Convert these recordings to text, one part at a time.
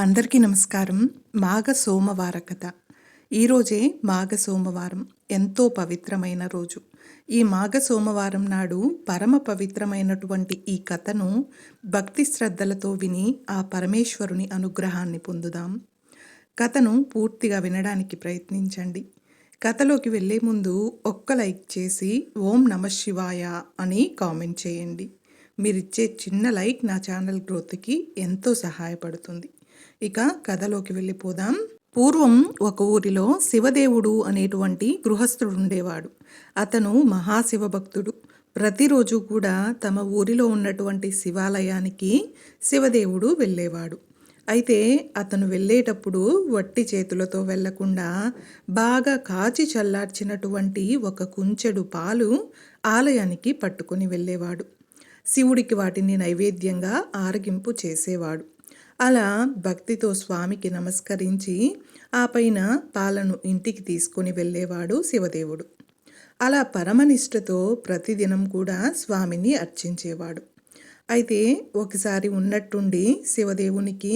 అందరికీ నమస్కారం. మాఘ సోమవార కథ. ఈరోజే మాఘ సోమవారం, ఎంతో పవిత్రమైన రోజు. ఈ మాఘ సోమవారం నాడు పరమ పవిత్రమైనటువంటి ఈ కథను భక్తి శ్రద్ధలతో విని ఆ పరమేశ్వరుని అనుగ్రహాన్ని పొందుదాం. కథను పూర్తిగా వినడానికి ప్రయత్నించండి. కథలోకి వెళ్ళే ముందు ఒక్క లైక్ చేసి ఓం నమః శివాయ అని కామెంట్ చేయండి. మీరిచ్చే చిన్న లైక్ నా ఛానల్ గ్రోత్కి ఎంతో సహాయపడుతుంది. ఇక కథలోకి వెళ్ళిపోదాం. పూర్వం ఒక ఊరిలో శివదేవుడు అనేటువంటి గృహస్థుడు ఉండేవాడు. అతను మహాశివభక్తుడు. ప్రతిరోజు కూడా తమ ఊరిలో ఉన్నటువంటి శివాలయానికి శివదేవుడు వెళ్ళేవాడు. అయితే అతను వెళ్ళేటప్పుడు వట్టి చేతులతో వెళ్లకుండా బాగా కాచి చల్లార్చినటువంటి ఒక కుంచెడు పాలు ఆలయానికి పట్టుకొని వెళ్ళేవాడు. శివుడికి వాటిని నైవేద్యంగా ఆరగింపు చేసేవాడు. అలా భక్తితో స్వామికి నమస్కరించి ఆ పైన పాలను ఇంటికి తీసుకొని వెళ్ళేవాడు శివదేవుడు. అలా పరమనిష్టతో ప్రతిదినం కూడా స్వామిని అర్చించేవాడు. అయితే ఒకసారి ఉన్నట్టుండి శివదేవునికి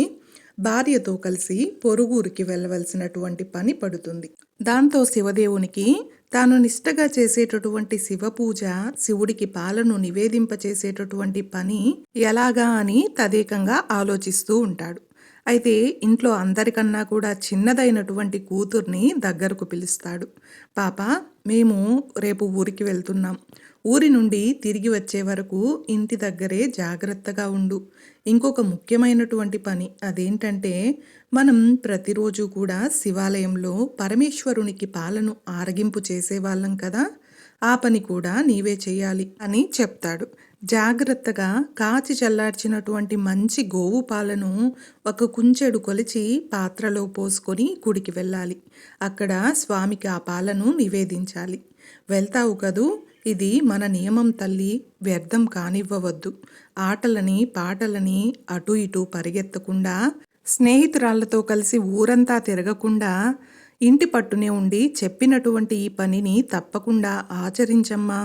భార్యతో కలిసి పొరుగురికి వెళ్ళవలసినటువంటి పని పడుతుంది. దాంతో శివదేవునికి తాను నిష్టగా చేసేటటువంటి శివపూజ, శివుడికి పాలను నివేదింపచేసేటటువంటి పని ఎలాగా అని తదేకంగా ఆలోచిస్తూ ఉంటాడు. అయితే ఇంట్లో అందరికన్నా కూడా చిన్నదైనటువంటి కూతుర్ని దగ్గరకు పిలుస్తాడు. పాప, మేము రేపు ఊరికి వెళ్తున్నాం. ఊరి నుండి తిరిగి వచ్చే వరకు ఇంటి దగ్గరే జాగ్రత్తగా ఉండు. ఇంకొక ముఖ్యమైనటువంటి పని అదేంటంటే, మనం ప్రతిరోజు కూడా శివాలయంలో పరమేశ్వరునికి పాలను ఆరగింపు చేసేవాళ్ళం కదా, ఆ పని కూడా నీవే చేయాలి అని చెప్తాడు. జాగ్రత్తగా కాచి చల్లార్చినటువంటి మంచి గోవు పాలను ఒక కుంచెడు కొలిచి పాత్రలో పోసుకొని గుడికి వెళ్ళాలి. అక్కడ స్వామికి ఆ పాలను నివేదించాలి. వెళ్తావు కదూ, ఇది మన నియమం తల్లి, వ్యర్థం కానివ్వవద్దు. ఆటలని పాటలని అటు ఇటు పరిగెత్తకుండా, స్నేహితురాళ్లతో కలిసి ఊరంతా తిరగకుండా ఇంటి పట్టునే ఉండి చెప్పినటువంటి ఈ పనిని తప్పకుండా ఆచరించమ్మా,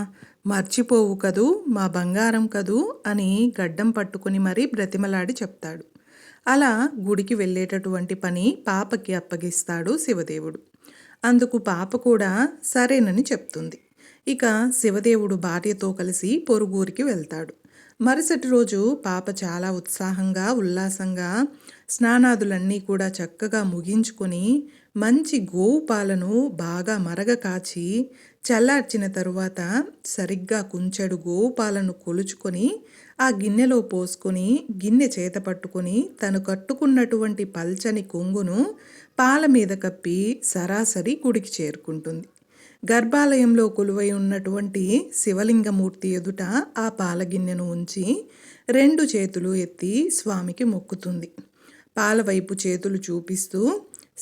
మర్చిపోవు కదూ, మా బంగారం కదూ అని గడ్డం పట్టుకుని మరీ బ్రతిమలాడి చెప్తాడు. అలా గుడికి వెళ్ళేటటువంటి పని పాపకి అప్పగిస్తాడు శివదేవుడు. అందుకు పాప కూడా సరేనని చెప్తుంది. ఇక శివదేవుడు భార్యతో కలిసి పొరుగురికి వెళ్తాడు. మరుసటి రోజు పాప చాలా ఉత్సాహంగా ఉల్లాసంగా స్నానాదులన్నీ కూడా చక్కగా ముగించుకొని మంచి గోవు పాలను బాగా మరగ కాచి చల్లార్చిన తరువాత సరిగ్గా కుంచెడు గోవు పాలను కొలుచుకొని ఆ గిన్నెలో పోసుకొని గిన్నె చేత పట్టుకొని తను కట్టుకున్నటువంటి పల్చని కొంగును పాల మీద కప్పి సరాసరి గుడికి చేరుకుంటుంది. గర్భాలయంలో కొలువై ఉన్నటువంటి శివలింగమూర్తి ఎదుట ఆ పాలగిన్నెను ఉంచి 2 చేతులు ఎత్తి స్వామికి మొక్కుతుంది. పాల వైపు చేతులు చూపిస్తూ,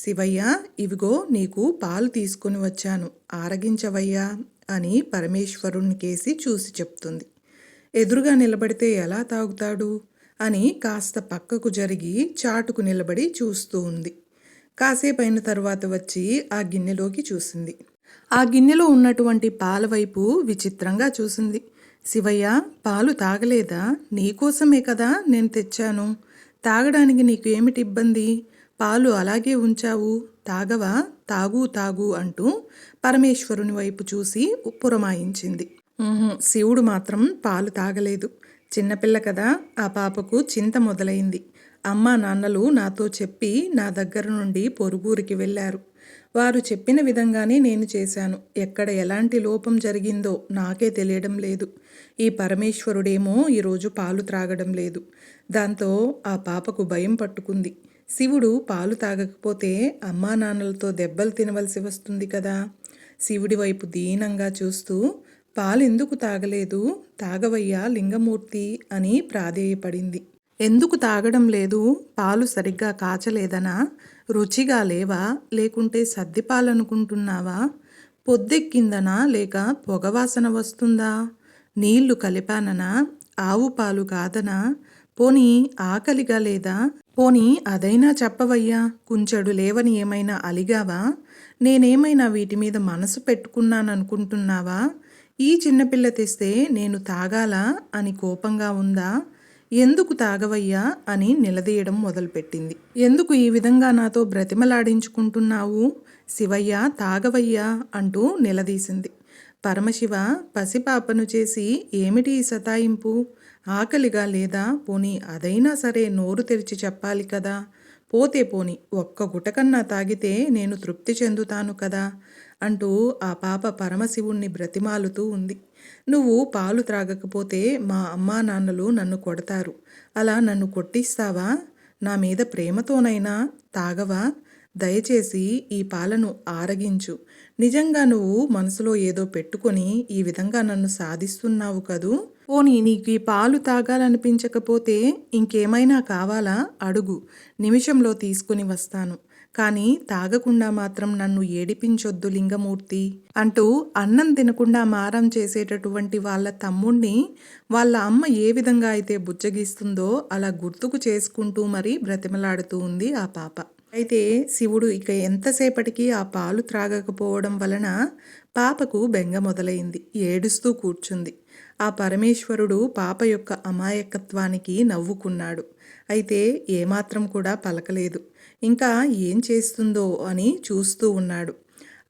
శివయ్య, ఇవిగో నీకు పాలు తీసుకొని వచ్చాను, ఆరగించవయ్యా అని పరమేశ్వరునికేసి చూసి చెప్తుంది. ఎదురుగా నిలబడితే ఎలా తాగుతాడు అని కాస్త పక్కకు జరిగి చాటుకు నిలబడి చూస్తూ ఉంది. కాసేపైన తరువాత వచ్చి ఆ గిన్నెలోకి చూసింది. ఆ గిన్నెలో ఉన్నటువంటి పాల వైపు విచిత్రంగా చూసింది. శివయ్య, పాలు తాగలేదా? నీకోసమే కదా నేను తెచ్చాను. తాగడానికి నీకు ఏమిటి ఇబ్బంది? పాలు అలాగే ఉంచావు, తాగవా? తాగు తాగు అంటూ పరమేశ్వరుని వైపు చూసి పురమాయించింది. శివుడు మాత్రం పాలు తాగలేదు. చిన్నపిల్ల కదా, ఆ పాపకు చింత మొదలైంది. అమ్మా నాన్నలు నాతో చెప్పి నా దగ్గర నుండి పొరుగురికి వెళ్ళారు. వారు చెప్పిన విధంగానే నేను చేశాను. ఎక్కడ ఎలాంటి లోపం జరిగిందో నాకే తెలియడం లేదు. ఈ పరమేశ్వరుడేమో ఈరోజు పాలు త్రాగడం లేదు. దాంతో ఆ పాపకు భయం పట్టుకుంది. శివుడు పాలు తాగకపోతే అమ్మా నాన్నలతో దెబ్బలు తినవలసి వస్తుంది కదా. శివుడి వైపు దీనంగా చూస్తూ, పాలెందుకు తాగలేదు? తాగవయ్యా లింగమూర్తి అని ప్రాధేయపడింది. ఎందుకు తాగడం లేదు? పాలు సరిగ్గా కాచలేదనా? రుచిగా లేవా? లేకుంటే సద్దిపాలనుకుంటున్నావా? పొద్దెక్కిందనా? లేక పొగవాసన వస్తుందా? నీళ్లు కలిపాననా? ఆవు పాలు కాదనా? పోనీ ఆకలిగా లేదా? పోనీ అదైనా చెప్పవయ్యా. కుంచెడు లేవని ఏమైనా అలిగావా? నేనేమైనా వీటి మీద మనసు పెట్టుకున్నాననుకుంటున్నావా? ఈ చిన్నపిల్ల తెస్తే నేను తాగాలా అని కోపంగా ఉందా? ఎందుకు తాగవయ్యా అని నిలదీయడం మొదలుపెట్టింది. ఎందుకు ఈ విధంగా నాతో బ్రతిమలాడించుకుంటున్నావు? శివయ్య తాగవయ్యా అంటూ నిలదీసింది. పరమశివ పసిపాపను చేసి ఏమిటి ఈ సతాయింపు? ఆకలిగా లేదా? పోనీ అదైనా సరే నోరు తెరిచి చెప్పాలి కదా! పోతే పోని ఒక్క గుటకన్నా తాగితే నేను తృప్తి చెందుతాను కదా అంటూ ఆ పాప పరమశివుణ్ణి బ్రతిమాలుతూ ఉంది. నువ్వు పాలు త్రాగకపోతే మా అమ్మా నాన్నలు నన్ను కొడతారు. అలా నన్ను కొట్టిస్తావా? నా మీద ప్రేమతోనైనా తాగవా? దయచేసి ఈ పాలను ఆరగించు. నిజంగా నువ్వు మనసులో ఏదో పెట్టుకొని ఈ విధంగా నన్ను సాధిస్తున్నావు కదూ. పోనీ నీకు ఈ పాలు తాగాలనిపించకపోతే ఇంకేమైనా కావాలా అడుగు, నిమిషంలో తీసుకుని వస్తాను. కానీ తాగకుండా మాత్రం నన్ను ఏడిపించొద్దు లింగమూర్తి అంటూ అన్నం తినకుండా మారం చేసేటటువంటి వాళ్ళ తమ్ముణ్ణి వాళ్ళ అమ్మ ఏ విధంగా అయితే బుజ్జగిస్తుందో అలా గుర్తుకు చేసుకుంటూ మరీ బ్రతిమలాడుతూ ఉంది ఆ పాప. అయితే శివుడు ఇక ఎంతసేపటికి ఆ పాలు త్రాగకపోవడం వలన పాపకు బెంగ మొదలైంది. ఏడుస్తూ కూర్చుంది. ఆ పరమేశ్వరుడు పాప యొక్క అమాయకత్వానికి నవ్వుకున్నాడు. అయితే ఏమాత్రం కూడా పలకలేదు. ఇంకా ఏం చేస్తుందో అని చూస్తూ ఉన్నాడు.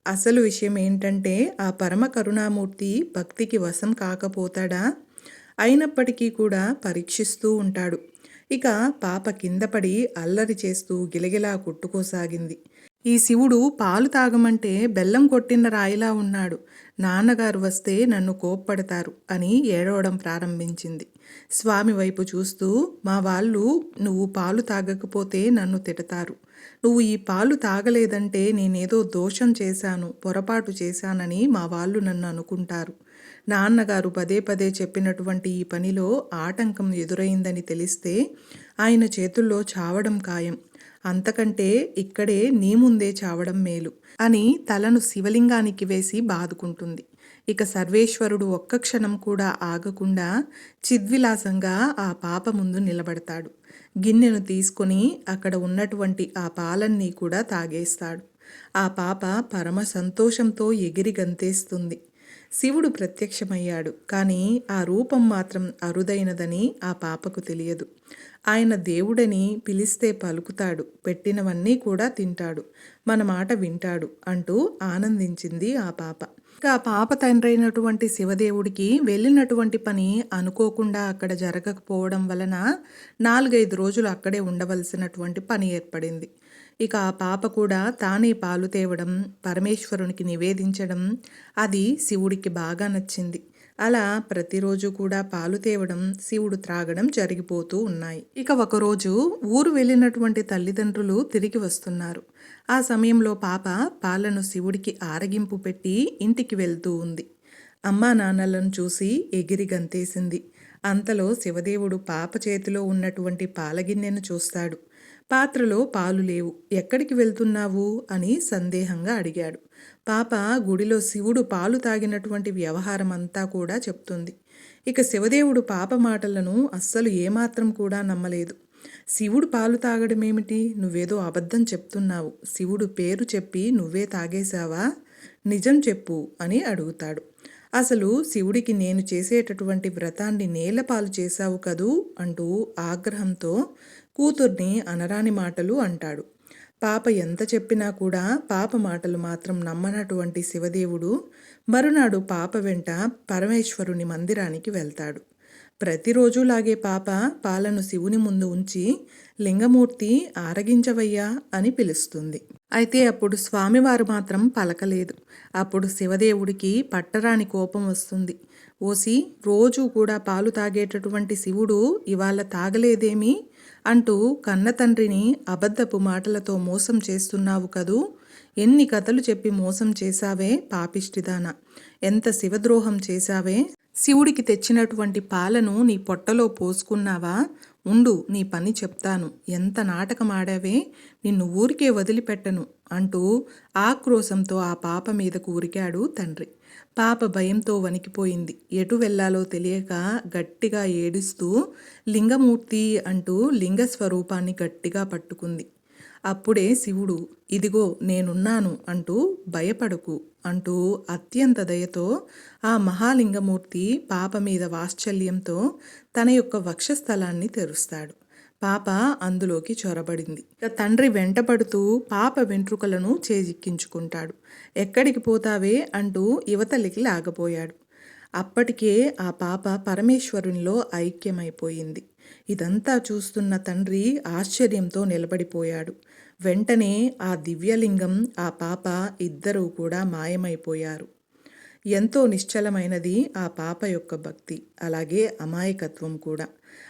అసలు విషయం ఏంటంటే ఆ పరమ కరుణామూర్తి భక్తికి వశం కాకపోతాడా? అయినప్పటికీ కూడా పరీక్షిస్తూ ఉంటాడు. ఇక పాప కింద పడి అల్లరి చేస్తూ గిలగిలా కొట్టుకోసాగింది. ఈ శివుడు పాలు తాగమంటే బెల్లం కొట్టిన రాయిలా ఉన్నాడు. నాన్నగారు వస్తే నన్ను కోప్పడతారు అని ఏడవడం ప్రారంభించింది. స్వామి వైపు చూస్తూ, మా వాళ్ళు నువ్వు పాలు తాగకపోతే నన్ను తిడతారు. నువ్వు ఈ పాలు తాగలేదంటే నేనేదో దోషం చేశాను, పొరపాటు చేశానని మా వాళ్ళు నన్ను అనుకుంటారు. నాన్నగారు పదే పదే చెప్పినటువంటి ఈ పనిలో ఆటంకం ఎదురైందని తెలిస్తే ఆయన చేతుల్లో చావడం ఖాయం. అంతకంటే ఇక్కడే నీ ముందే చావడం మేలు అని తలను శివలింగానికి వేసి బాదుకుంటుంది. ఇక సర్వేశ్వరుడు ఒక్క క్షణం కూడా ఆగకుండా చిద్విలాసంగా ఆ పాప ముందు నిలబడతాడు. గిన్నెను తీసుకొని అక్కడ ఉన్నటువంటి ఆ పాలన్నీ కూడా తాగేస్తాడు. ఆ పాప పరమ సంతోషంతో ఎగిరి గంతేస్తుంది. శివుడు ప్రత్యక్షమయ్యాడు. కానీ ఆ రూపం మాత్రం అరుదైనదని ఆ పాపకు తెలియదు. ఆయన దేవుడని పిలిస్తే పలుకుతాడు, పెట్టినవన్నీ కూడా తింటాడు, మన మాట వింటాడు అంటూ ఆనందించింది ఆ పాప. ఇక ఆ పాప తండ్రైనటువంటి శివదేవుడికి వెళ్ళినటువంటి పని అనుకోకుండా అక్కడ జరగకపోవడం వలన 4-5 రోజులు అక్కడే ఉండవలసినటువంటి పని ఏర్పడింది. ఇక ఆ పాప కూడా తానే పాలు తేవడం, పరమేశ్వరునికి నివేదించడం అది శివుడికి బాగా నచ్చింది. అలా ప్రతిరోజు కూడా పాలు తేవడం, శివుడు త్రాగడం జరిగిపోతూ ఉన్నాయి. ఇక ఒకరోజు ఊరు వెళ్ళినటువంటి తల్లిదండ్రులు తిరిగి వస్తున్నారు. ఆ సమయంలో పాప పాలను శివుడికి ఆరగింపు పెట్టి ఇంటికి వెళ్తూ ఉంది. అమ్మా నాన్నలను చూసి ఎగిరి గంతేసింది. అంతలో శివదేవుడు పాప చేతిలో ఉన్నటువంటి పాలగిన్నెను చూస్తాడు. పాత్రలో పాలు లేవు. ఎక్కడికి వెళ్తున్నావు అని సందేహంగా అడిగాడు. పాప గుడిలో శివుడు పాలు తాగినటువంటి వ్యవహారం అంతా కూడా చెప్తుంది. ఇక శివదేవుడు పాప మాటలను అస్సలు ఏమాత్రం కూడా నమ్మలేదు. శివుడు పాలు తాగడమేమిటి? నువ్వేదో అబద్ధం చెప్తున్నావు. శివుడు పేరు చెప్పి నువ్వే తాగేశావా? నిజం చెప్పు అని అడుగుతాడు. అసలు శివుడికి నేను చేసేటటువంటి వ్రతాన్ని నేలపాలు చేశావు కదూ అంటూ ఆగ్రహంతో కూతుర్ని అనరాని మాటలు అంటాడు. పాప ఎంత చెప్పినా కూడా పాప మాటలు మాత్రం నమ్మనటువంటి శివదేవుడు మరునాడు పాప వెంట పరమేశ్వరుని మందిరానికి వెళ్తాడు. ప్రతిరోజులాగే పాప పాలను శివుని ముందు ఉంచి లింగమూర్తి ఆరగించవయ్యా అని పిలుస్తుంది. అయితే అప్పుడు స్వామివారు మాత్రం పలకలేదు. అప్పుడు శివదేవుడికి పట్టరాని కోపం వస్తుంది. ఓసి, రోజు కూడా పాలు తాగేటటువంటి శివుడు ఇవాళ తాగలేదేమి అంటూ కన్న తండ్రిని అబద్ధపు మాటలతో మోసం చేస్తున్నావు కదూ. ఎన్ని కథలు చెప్పి మోసం చేశావే పాపిష్టిదానా, ఎంత శివద్రోహం చేశావే. శివుడికి తెచ్చినటువంటి పాలను నీ పొట్టలో పోసుకున్నావా? ఉండు, నీ పని చెప్తాను. ఎంత నాటకం ఆడావే, నిన్ను ఊరికే వదిలిపెట్టను అంటూ ఆక్రోశంతో ఆ పాప మీదకు ఉరికాడు తండ్రి. పాప భయంతో వణికిపోయింది. ఎటు వెళ్లాలో తెలియక గట్టిగా ఏడుస్తూ లింగమూర్తి అంటూ లింగస్వరూపాన్ని గట్టిగా పట్టుకుంది. అప్పుడే శివుడు ఇదిగో నేనున్నాను అంటూ భయపడకు అంటూ అత్యంత దయతో ఆ మహాలింగమూర్తి పాప మీద వాత్సల్యంతో తన యొక్క వక్షస్థలాన్ని తెరుస్తాడు. పాప అందులోకి చొరబడింది. ఇక తండ్రి వెంటపడుతూ పాప వెంట్రుకలను చేజిక్కించుకుంటాడు. ఎక్కడికి పోతావే అంటూ యువతలికి లాగబోయాడు. అప్పటికే ఆ పాప పరమేశ్వరునిలో ఐక్యమైపోయింది. ఇదంతా చూస్తున్న తండ్రి ఆశ్చర్యంతో నిలబడిపోయాడు. వెంటనే ఆ దివ్యలింగం, ఆ పాప ఇద్దరూ కూడా మాయమైపోయారు. ఎంతో నిశ్చలమైనది ఆ పాప యొక్క భక్తి, అలాగే అమాయకత్వం కూడా.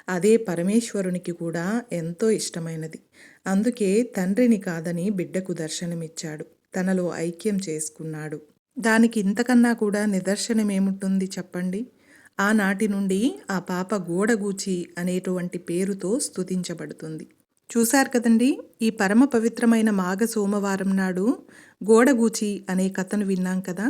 అదే పరమేశ్వరునికి కూడా ఎంతో ఇష్టమైనది. అందుకే తండ్రిని కాదని బిడ్డకు దర్శనమిచ్చాడు, తనలో ఐక్యం చేసుకున్నాడు. దానికి ఇంతకన్నా కూడా నిదర్శనమేముంటుంది చెప్పండి? ఆనాటి నుండి ఆ పాప గోడగూచి అనేటువంటి పేరుతో స్తుతించబడుతుంది. చూశారు కదండి, ఈ పరమ పవిత్రమైన మాఘ సోమవారం నాడు గోడగూచి అనే కథను విన్నాం కదా.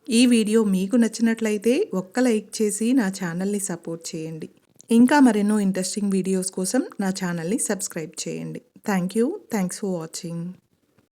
ఈ వీడియో మీకు నచ్చినట్లయితే ఒక్క లైక్ చేసి నా ఛానల్ని సపోర్ట్ చేయండి. ఇంకా మరెన్నో ఇంట్రెస్టింగ్ వీడియోస్ కోసం నా ఛానల్ని సబ్స్క్రైబ్ చేయండి. Thanks for watching.